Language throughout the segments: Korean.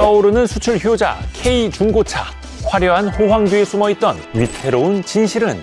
떠오르는 수출 효자 K 중고차. 화려한 호황 뒤에 숨어있던 위태로운 진실은?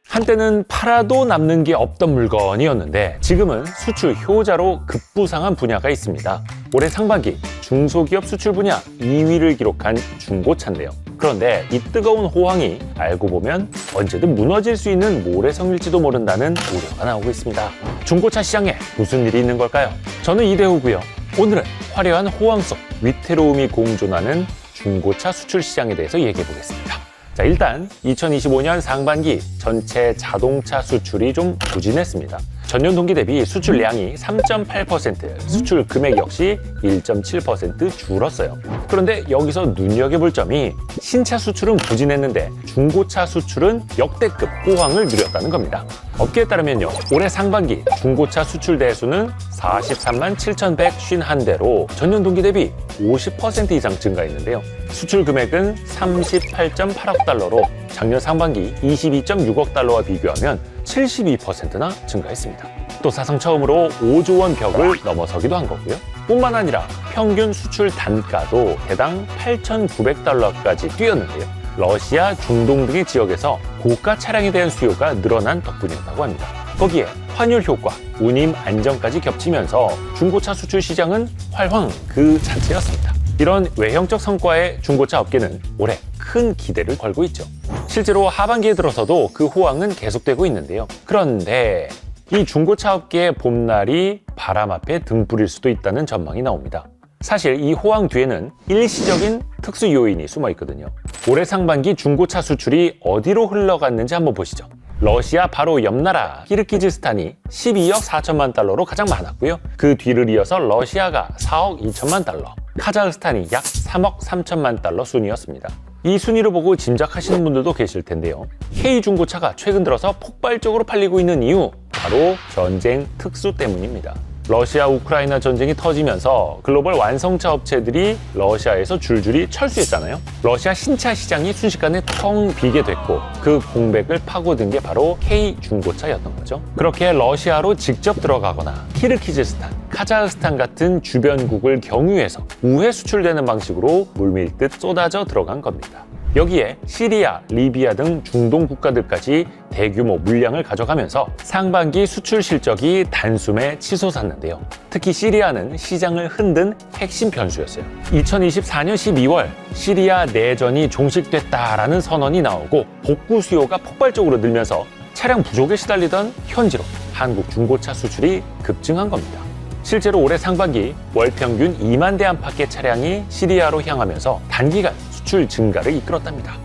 한때는 팔아도 남는 게 없던 물건이었는데 지금은 수출 효자로 급부상한 분야가 있습니다. 올해 상반기 중소기업 수출 분야 2위를 기록한 중고차인데요. 그런데 이 뜨거운 호황이 알고 보면 언제든 무너질 수 있는 모래성일지도 모른다는 우려가 나오고 있습니다. 중고차 시장에 무슨 일이 있는 걸까요? 저는 이대호고요. 오늘은 화려한 호황 속 위태로움이 공존하는 중고차 수출 시장에 대해서 얘기해 보겠습니다. 자, 일단 2025년 상반기 전체 자동차 수출이 좀 부진했습니다. 전년 동기 대비 수출량이 3.8%, 수출 금액 역시 1.7% 줄었어요. 그런데 여기서 눈여겨볼 점이 신차 수출은 부진했는데 중고차 수출은 역대급 호황을 누렸다는 겁니다. 업계에 따르면요, 올해 상반기 중고차 수출 대수는 43만 7,151대로 전년 동기 대비 50% 이상 증가했는데요. 수출 금액은 38.8억 달러로 작년 상반기 22.6억 달러와 비교하면 72%나 증가했습니다. 또 사상 처음으로 5조 원 벽을 넘어서기도 한 거고요. 뿐만 아니라 평균 수출 단가도 해당 8,900달러까지 뛰었는데요. 러시아, 중동 등의 지역에서 고가 차량에 대한 수요가 늘어난 덕분이었다고 합니다. 거기에 환율 효과, 운임 안정까지 겹치면서 중고차 수출 시장은 활황 그 자체였습니다. 이런 외형적 성과에 중고차 업계는 올해 큰 기대를 걸고 있죠. 실제로 하반기에 들어서도 그 호황은 계속되고 있는데요. 그런데 이 중고차 업계의 봄날이 바람 앞에 등불일 수도 있다는 전망이 나옵니다. 사실 이 호황 뒤에는 일시적인 특수 요인이 숨어 있거든요. 올해 상반기 중고차 수출이 어디로 흘러갔는지 한번 보시죠. 러시아 바로 옆 나라 키르기즈스탄이 12억 4천만 달러로 가장 많았고요. 그 뒤를 이어서 러시아가 4억 2천만 달러, 카자흐스탄이 약 3억 3천만 달러 순이었습니다. 이 순위를 보고 짐작하시는 분들도 계실 텐데요. K 중고차가 최근 들어서 폭발적으로 팔리고 있는 이유, 바로 전쟁 특수 때문입니다. 러시아 우크라이나 전쟁이 터지면서 글로벌 완성차 업체들이 러시아에서 줄줄이 철수했잖아요. 러시아 신차 시장이 순식간에 텅 비게 됐고 그 공백을 파고든 게 바로 K 중고차였던 거죠. 그렇게 러시아로 직접 들어가거나 키르기즈스탄, 카자흐스탄 같은 주변국을 경유해서 우회 수출되는 방식으로 물밀듯 쏟아져 들어간 겁니다. 여기에 시리아, 리비아 등 중동 국가들까지 대규모 물량을 가져가면서 상반기 수출 실적이 단숨에 치솟았는데요. 특히 시리아는 시장을 흔든 핵심 변수였어요. 2024년 12월 시리아 내전이 종식됐다라는 선언이 나오고 복구 수요가 폭발적으로 늘면서 차량 부족에 시달리던 현지로 한국 중고차 수출이 급증한 겁니다. 실제로 올해 상반기 월 평균 2만 대 안팎의 차량이 시리아로 향하면서 단기간 수출 증가를 이끌었답니다.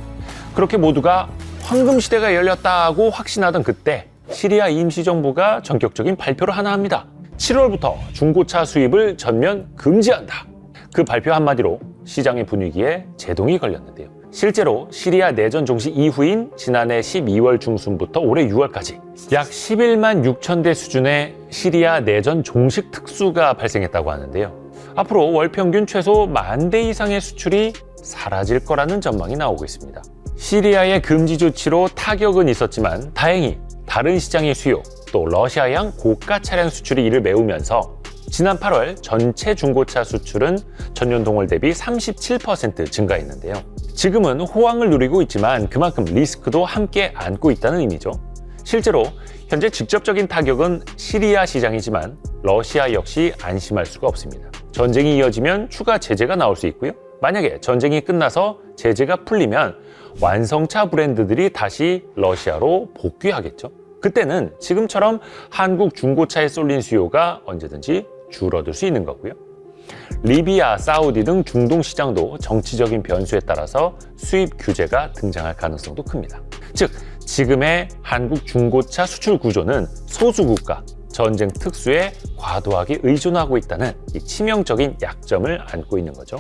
그렇게 모두가 황금 시대가 열렸다고 확신하던 그때 시리아 임시정부가 전격적인 발표를 하나 합니다. 7월부터 중고차 수입을 전면 금지한다. 그 발표 한마디로 시장의 분위기에 제동이 걸렸는데요. 실제로 시리아 내전 종식 이후인 지난해 12월 중순부터 올해 6월까지 약 11만 6천 대 수준의 시리아 내전 종식 특수가 발생했다고 하는데요. 앞으로 월 평균 최소 1만 대 이상의 수출이 사라질 거라는 전망이 나오고 있습니다. 시리아의 금지 조치로 타격은 있었지만 다행히 다른 시장의 수요, 또 러시아양 고가 차량 수출이 이를 메우면서 지난 8월 전체 중고차 수출은 전년 동월 대비 37% 증가했는데요. 지금은 호황을 누리고 있지만 그만큼 리스크도 함께 안고 있다는 의미죠. 실제로 현재 직접적인 타격은 시리아 시장이지만 러시아 역시 안심할 수가 없습니다. 전쟁이 이어지면 추가 제재가 나올 수 있고요. 만약에 전쟁이 끝나서 제재가 풀리면 완성차 브랜드들이 다시 러시아로 복귀하겠죠. 그때는 지금처럼 한국 중고차에 쏠린 수요가 언제든지 줄어들 수 있는 거고요. 리비아, 사우디 등 중동 시장도 정치적인 변수에 따라서 수입 규제가 등장할 가능성도 큽니다. 즉, 지금의 한국 중고차 수출 구조는 소수국가, 전쟁 특수에 과도하게 의존하고 있다는 이 치명적인 약점을 안고 있는 거죠.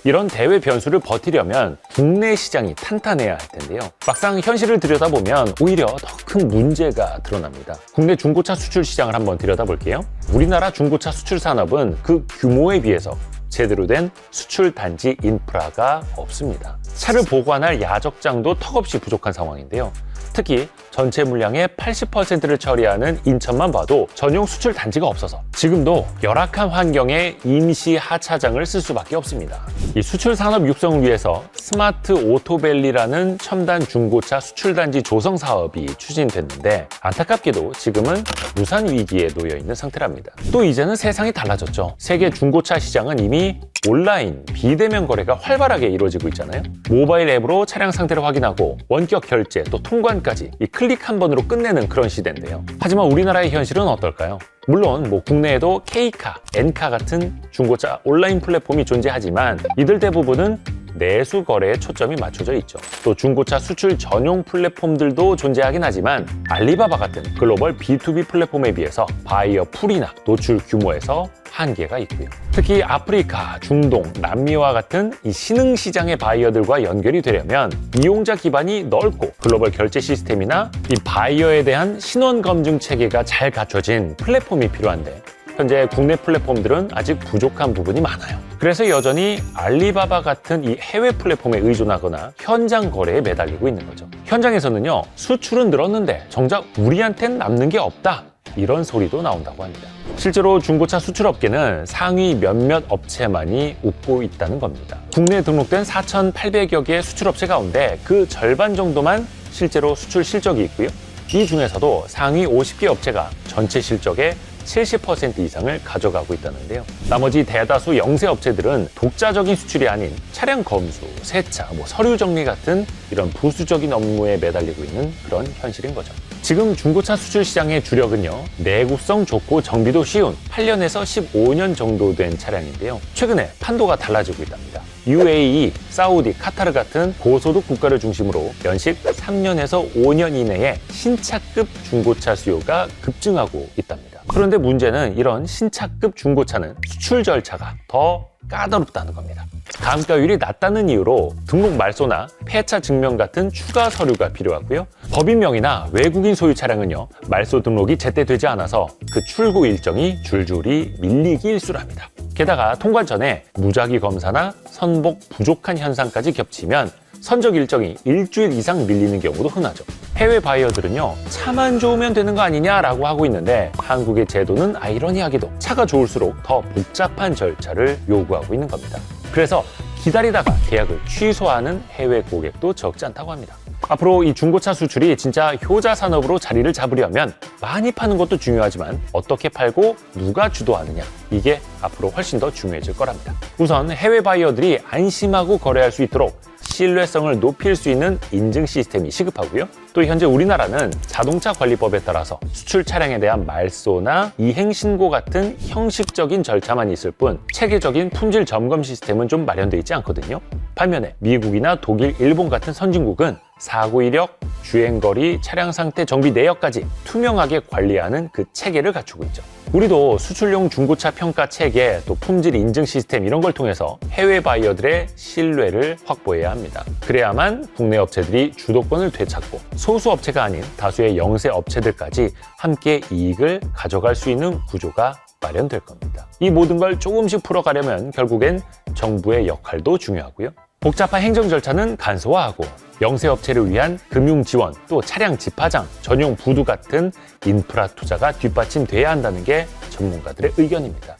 이런 대외 변수를 버티려면 국내 시장이 탄탄해야 할 텐데요. 막상 현실을 들여다보면 오히려 더 큰 문제가 드러납니다. 국내 중고차 수출 시장을 한번 들여다볼게요. 우리나라 중고차 수출 산업은 그 규모에 비해서 제대로 된 수출 단지 인프라가 없습니다. 차를 보관할 야적장도 턱없이 부족한 상황인데요. 특히 전체 물량의 80%를 처리하는 인천만 봐도 전용 수출 단지가 없어서 지금도 열악한 환경에 임시 하차장을 쓸 수밖에 없습니다. 이 수출 산업 육성을 위해서 스마트 오토밸리라는 첨단 중고차 수출 단지 조성 사업이 추진됐는데 안타깝게도 지금은 무산 위기에 놓여 있는 상태랍니다. 또 이제는 세상이 달라졌죠. 세계 중고차 시장은 이미 온라인 비대면 거래가 활발하게 이루어지고 있잖아요. 모바일 앱으로 차량 상태를 확인하고 원격 결제 또 통관까지 이 클릭 한 번으로 끝내는 그런 시대인데요. 하지만 우리나라의 현실은 어떨까요? 물론 국내에도 K카, N카 같은 중고차 온라인 플랫폼이 존재하지만 이들 대부분은 내수 거래에 초점이 맞춰져 있죠. 또 중고차 수출 전용 플랫폼들도 존재하긴 하지만 알리바바 같은 글로벌 B2B 플랫폼에 비해서 바이어 풀이나 노출 규모에서 한계가 있고요. 특히 아프리카, 중동, 남미와 같은 이 신흥 시장의 바이어들과 연결이 되려면 이용자 기반이 넓고 글로벌 결제 시스템이나 이 바이어에 대한 신원 검증 체계가 잘 갖춰진 플랫폼이 필요한데 현재 국내 플랫폼들은 아직 부족한 부분이 많아요. 그래서 여전히 알리바바 같은 이 해외 플랫폼에 의존하거나 현장 거래에 매달리고 있는 거죠. 현장에서는요, 수출은 늘었는데 정작 우리한텐 남는 게 없다. 이런 소리도 나온다고 합니다. 실제로 중고차 수출업계는 상위 몇몇 업체만이 웃고 있다는 겁니다. 국내에 등록된 4,800여 개의 수출업체 가운데 그 절반 정도만 실제로 수출 실적이 있고요. 이 중에서도 상위 50개 업체가 전체 실적의 70% 이상을 가져가고 있다는데요. 나머지 대다수 영세 업체들은 독자적인 수출이 아닌 차량 검수, 세차, 서류 정리 같은 이런 부수적인 업무에 매달리고 있는 그런 현실인 거죠. 지금 중고차 수출 시장의 주력은요, 내구성 좋고 정비도 쉬운 8년에서 15년 정도 된 차량인데요. 최근에 판도가 달라지고 있답니다. UAE, 사우디, 카타르 같은 고소득 국가를 중심으로 연식 3년에서 5년 이내에 신차급 중고차 수요가 급증하고 있답니다. 그런데 문제는 이런 신차급 중고차는 수출 절차가 더 까다롭다는 겁니다. 감가율이 낮다는 이유로 등록 말소나 폐차 증명 같은 추가 서류가 필요하고요. 법인명의나 외국인 소유 차량은요, 말소 등록이 제때 되지 않아서 그 출고 일정이 줄줄이 밀리기 일쑤랍니다. 게다가 통관 전에 무작위 검사나 선복 부족한 현상까지 겹치면 선적 일정이 일주일 이상 밀리는 경우도 흔하죠. 해외 바이어들은요, 차만 좋으면 되는 거 아니냐라고 하고 있는데 한국의 제도는 아이러니하게도 차가 좋을수록 더 복잡한 절차를 요구하고 있는 겁니다. 그래서 기다리다가 계약을 취소하는 해외 고객도 적지 않다고 합니다. 앞으로 이 중고차 수출이 진짜 효자 산업으로 자리를 잡으려면 많이 파는 것도 중요하지만 어떻게 팔고 누가 주도하느냐, 이게 앞으로 훨씬 더 중요해질 거랍니다. 우선 해외 바이어들이 안심하고 거래할 수 있도록 신뢰성을 높일 수 있는 인증 시스템이 시급하고요. 또 현재 우리나라는 자동차 관리법에 따라서 수출 차량에 대한 말소나 이행 신고 같은 형식적인 절차만 있을 뿐 체계적인 품질 점검 시스템은 좀 마련되어 있지 않거든요. 반면에 미국이나 독일, 일본 같은 선진국은 사고 이력, 주행거리, 차량 상태, 정비 내역까지 투명하게 관리하는 그 체계를 갖추고 있죠. 우리도 수출용 중고차 평가 체계, 또 품질 인증 시스템 이런 걸 통해서 해외 바이어들의 신뢰를 확보해야 합니다. 그래야만 국내 업체들이 주도권을 되찾고 소수 업체가 아닌 다수의 영세 업체들까지 함께 이익을 가져갈 수 있는 구조가 마련될 겁니다. 이 모든 걸 조금씩 풀어가려면 결국엔 정부의 역할도 중요하고요. 복잡한 행정 절차는 간소화하고 영세업체를 위한 금융 지원, 또 차량 집화장, 전용 부두 같은 인프라 투자가 뒷받침돼야 한다는 게 전문가들의 의견입니다.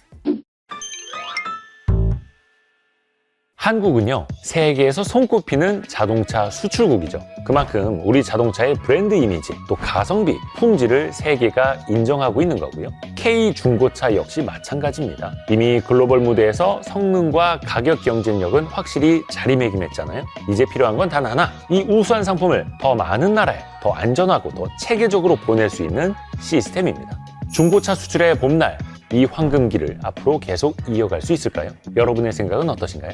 한국은요, 세계에서 손꼽히는 자동차 수출국이죠. 그만큼 우리 자동차의 브랜드 이미지, 또 가성비, 품질을 세계가 인정하고 있는 거고요. K 중고차 역시 마찬가지입니다. 이미 글로벌 무대에서 성능과 가격 경쟁력은 확실히 자리매김했잖아요. 이제 필요한 건 단 하나, 이 우수한 상품을 더 많은 나라에 더 안전하고 더 체계적으로 보낼 수 있는 시스템입니다. 중고차 수출의 봄날, 이 황금기를 앞으로 계속 이어갈 수 있을까요? 여러분의 생각은 어떠신가요?